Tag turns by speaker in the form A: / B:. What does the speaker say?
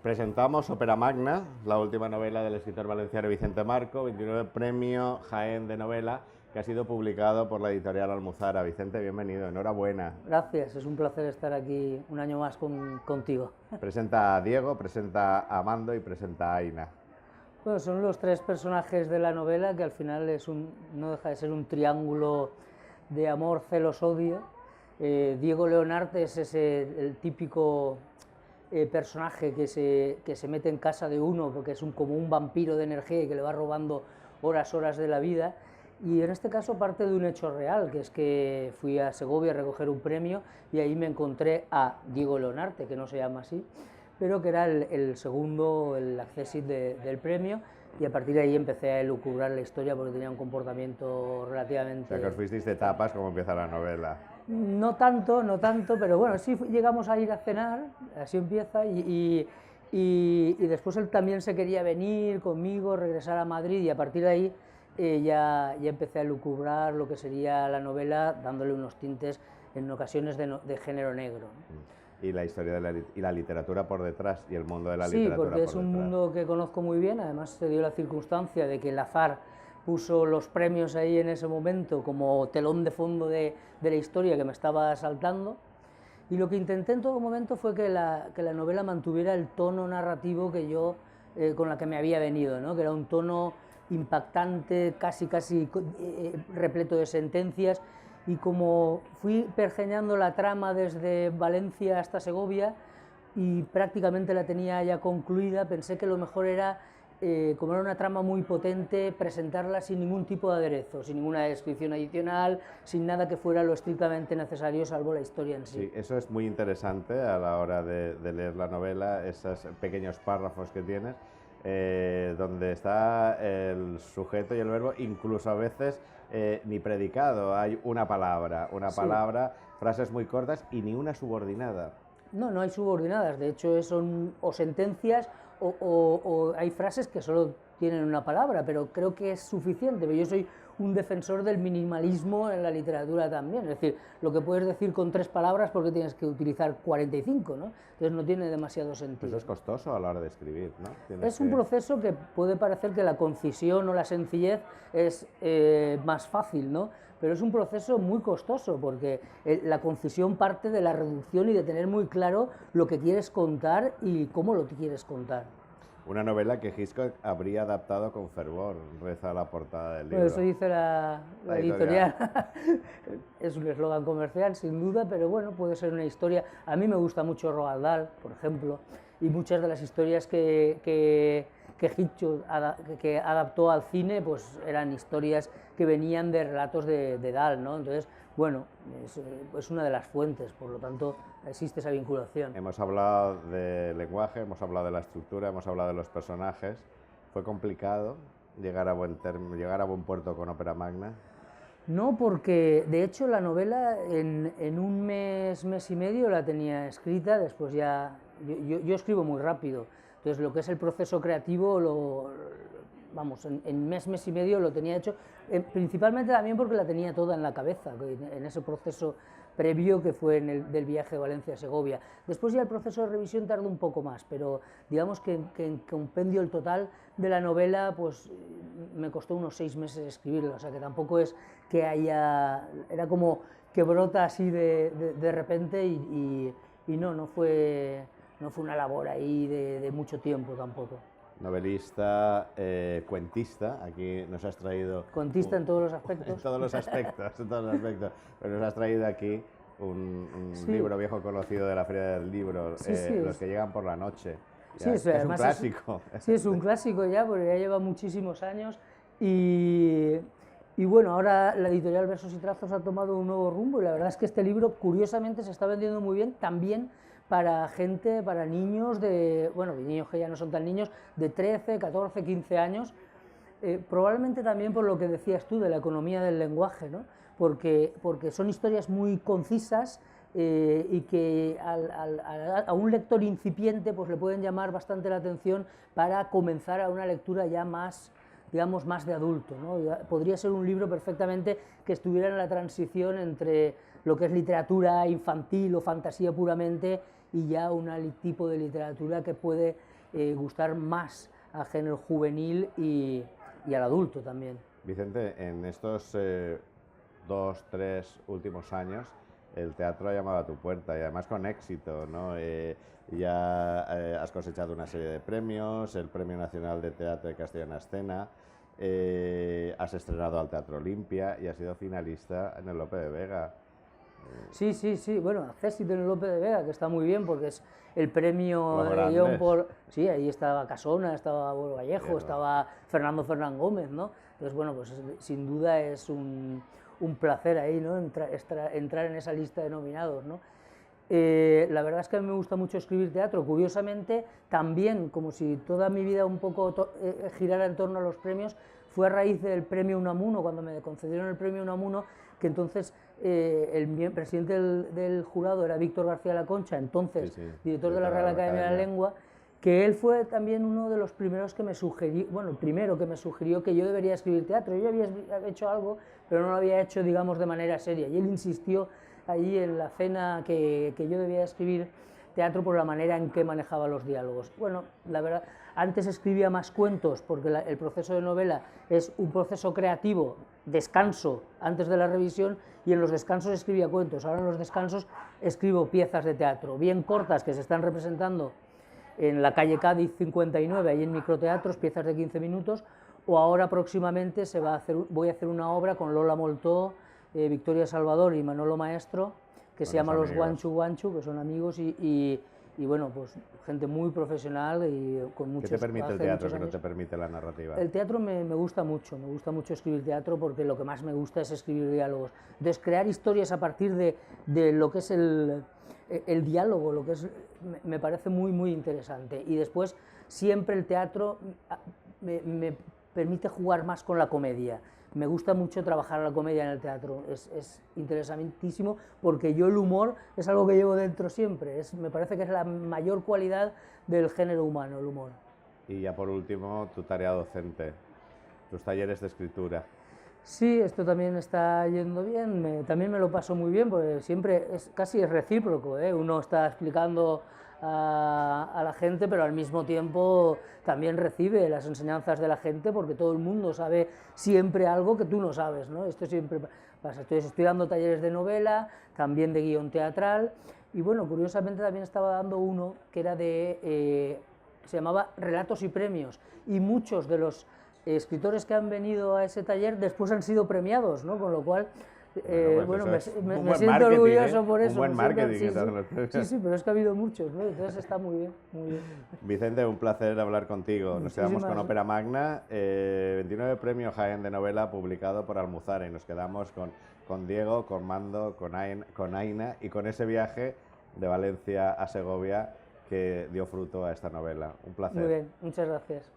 A: Presentamos Ópera Magna, la última novela del escritor valenciano Vicente Marco, 29 Premio Jaén de Novela, que ha sido publicado por la editorial Almuzara. Vicente, bienvenido, enhorabuena.
B: Gracias, es un placer estar aquí un año más contigo.
A: Presenta a Diego, presenta a Amando y presenta a Aina.
B: Bueno, son los tres personajes de la novela que al final no deja de ser un triángulo de amor, celos, odio. Diego Leonarte es el típico personaje que se mete en casa de uno porque es como un vampiro de energía y que le va robando horas de la vida. Y en este caso parte de un hecho real, que es que fui a Segovia a recoger un premio y ahí me encontré a Diego Leonarte, que no se llama así, pero que era el segundo, el accessit del premio, y a partir de ahí empecé a elucubrar la historia porque tenía un comportamiento relativamente...
A: O sea, que os fuisteis de tapas como empieza la novela.
B: No tanto, pero bueno, sí llegamos a ir a cenar, así empieza, y después él también se quería venir conmigo, regresar a Madrid, y a partir de ahí ya empecé a elucubrar lo que sería la novela, dándole unos tintes en ocasiones de género negro.
A: Y la historia y la literatura por detrás, y el mundo de la literatura por detrás.
B: Sí, porque es un mundo que conozco muy bien, además se dio la circunstancia de que el azar puso los premios ahí en ese momento como telón de fondo de la historia que me estaba saltando, y lo que intenté en todo momento fue que la novela mantuviera el tono narrativo que yo, con la que me había venido, ¿no? Que era un tono impactante, casi repleto de sentencias, y como fui pergeñando la trama desde Valencia hasta Segovia y prácticamente la tenía ya concluida, pensé que lo mejor era, como era una trama muy potente, presentarla sin ningún tipo de aderezo, sin ninguna descripción adicional, sin nada que fuera lo estrictamente necesario, salvo la historia en sí.
A: Sí, eso es muy interesante a la hora de leer la novela, esos pequeños párrafos que tienes, donde está el sujeto y el verbo, incluso a veces ni predicado, hay una palabra, frases muy cortas y ni una subordinada.
B: No hay subordinadas, de hecho son o sentencias o hay frases que solo tienen una palabra, pero creo que es suficiente. Yo soy un defensor del minimalismo en la literatura también, es decir, lo que puedes decir con 3 palabras, porque tienes que utilizar 45, ¿no? Entonces no tiene demasiado sentido.
A: Eso es costoso a la hora de escribir, ¿no?
B: Es un proceso que puede parecer que la concisión o la sencillez es más fácil, ¿no? Pero es un proceso muy costoso, porque la concisión parte de la reducción y de tener muy claro lo que quieres contar y cómo lo quieres contar.
A: Una novela que Hitchcock habría adaptado con fervor, reza la portada del libro.
B: Eso dice la editorial. Es un eslogan comercial, sin duda, pero bueno, puede ser una historia. A mí me gusta mucho Roald Dahl, por ejemplo, y muchas de las historias que Hitchcock adaptó al cine, pues eran historias que venían de relatos de Dahl, ¿no? Entonces, bueno, es una de las fuentes, por lo tanto existe esa vinculación.
A: Hemos hablado de lenguaje, hemos hablado de la estructura, hemos hablado de los personajes. ¿Fue complicado llegar a buen puerto con Ópera Magna?
B: No, porque de hecho la novela en un mes y medio la tenía escrita, después ya... Yo escribo muy rápido, entonces lo que es el proceso creativo, en mes y medio lo tenía hecho, principalmente también porque la tenía toda en la cabeza, en ese proceso previo que fue del viaje de Valencia a Segovia. Después ya el proceso de revisión tardó un poco más, pero digamos que en compendio el total de la novela, pues me costó unos 6 meses escribirla, o sea que tampoco es que era como que brota así de repente y no fue una labor ahí de mucho tiempo tampoco.
A: Novelista, cuentista, aquí nos has traído...
B: Cuentista en todos los aspectos.
A: En todos los aspectos, pero nos has traído aquí un libro viejo conocido de la Feria del Libro, Los que llegan por la noche.
B: Sí,
A: es un clásico.
B: Es un clásico ya, porque ya lleva muchísimos años y bueno, ahora la editorial Versos y Trazos ha tomado un nuevo rumbo y la verdad es que este libro, curiosamente, se está vendiendo muy bien, también para niños niños que ya no son tan niños, de 13, 14, 15 años, probablemente también por lo que decías tú de la economía del lenguaje, ¿no? Porque son historias muy concisas y que a un lector incipiente pues le pueden llamar bastante la atención para comenzar a una lectura ya más, digamos, más de adulto, ¿no? Podría ser un libro perfectamente que estuviera en la transición entre lo que es literatura infantil o fantasía puramente y ya un tipo de literatura que puede gustar más al género juvenil y al adulto también.
A: Vicente, en estos 2, 3 últimos años, el teatro ha llamado a tu puerta y además con éxito, ¿no? Ya has cosechado una serie de premios, el Premio Nacional de Teatro de Castellana Escena, has estrenado al Teatro Olimpia y has sido finalista en el Lope de Vega.
B: Sí, sí, sí, bueno, Césit en el Lope de Vega, que está muy bien porque es el premio
A: Los
B: de guión
A: grandes.
B: por... Sí, ahí estaba Casona, estaba Abuelo Vallejo,
A: Cierto.
B: estaba Fernando Fernán Gómez, ¿no? Entonces, bueno, pues sin duda es un placer ahí, ¿no? Entrar en esa lista de nominados, ¿no? La verdad es que a mí me gusta mucho escribir teatro, curiosamente también, como si toda mi vida un poco girara en torno a los premios, fue a raíz del premio Unamuno, cuando me concedieron el premio Unamuno, que entonces el presidente del jurado era Víctor García La Concha, entonces
A: Sí, sí,
B: director de la Real Academia de la Lengua, que él fue también uno de los primeros que me sugirió, bueno, el primero que me sugirió que yo debería escribir teatro. Yo había hecho algo, pero no lo había hecho, digamos, de manera seria, y él insistió ahí en la cena que yo debía escribir teatro por la manera en que manejaba los diálogos. Bueno, la verdad, antes escribía más cuentos, porque el proceso de novela es un proceso creativo, descanso antes de la revisión, y en los descansos escribía cuentos. Ahora en los descansos escribo piezas de teatro, bien cortas que se están representando en la calle Cádiz 59, ahí en microteatros, piezas de 15 minutos, o ahora próximamente voy a hacer una obra con Lola Moltó, Victoria Salvador y Manolo Maestro, que se llama Los Guanchu Guanchu, que son amigos y bueno, pues gente muy profesional y con muchos...
A: ¿Qué te permite el teatro que no te permite la narrativa?
B: El teatro me gusta mucho escribir teatro, porque lo que más me gusta es escribir diálogos. Entonces, crear historias a partir de lo que es el diálogo, lo que es, me parece muy, muy interesante. Y después, siempre el teatro me permite jugar más con la comedia. Me gusta mucho trabajar la comedia en el teatro, es interesantísimo, porque yo el humor es algo que llevo dentro siempre, me parece que es la mayor cualidad del género humano, el humor.
A: Y ya por último, tu tarea docente, tus talleres de escritura.
B: Sí, esto también está yendo bien, también me lo paso muy bien, porque siempre casi es recíproco, ¿eh? Uno está explicando a la gente, pero al mismo tiempo también recibe las enseñanzas de la gente, porque todo el mundo sabe siempre algo que tú no sabes, ¿no? Esto siempre pasa. Estoy dando talleres de novela, también de guión teatral, y bueno, curiosamente también estaba dando uno que era se llamaba Relatos y Premios, y muchos de los escritores que han venido a ese taller después han sido premiados, ¿no? Con lo cual, bueno, me siento orgulloso por eso.
A: Un buen marketing.
B: Sí, sí, pero es que ha habido muchos, ¿no? Entonces está muy bien, muy bien.
A: Vicente, un placer hablar contigo. Nos quedamos con Ópera Magna, 29 Premio Jaén de Novela publicado por Almuzara, y nos quedamos con Diego, con Mando, con Aina y con ese viaje de Valencia a Segovia que dio fruto a esta novela. Un placer.
B: Muy bien, muchas gracias.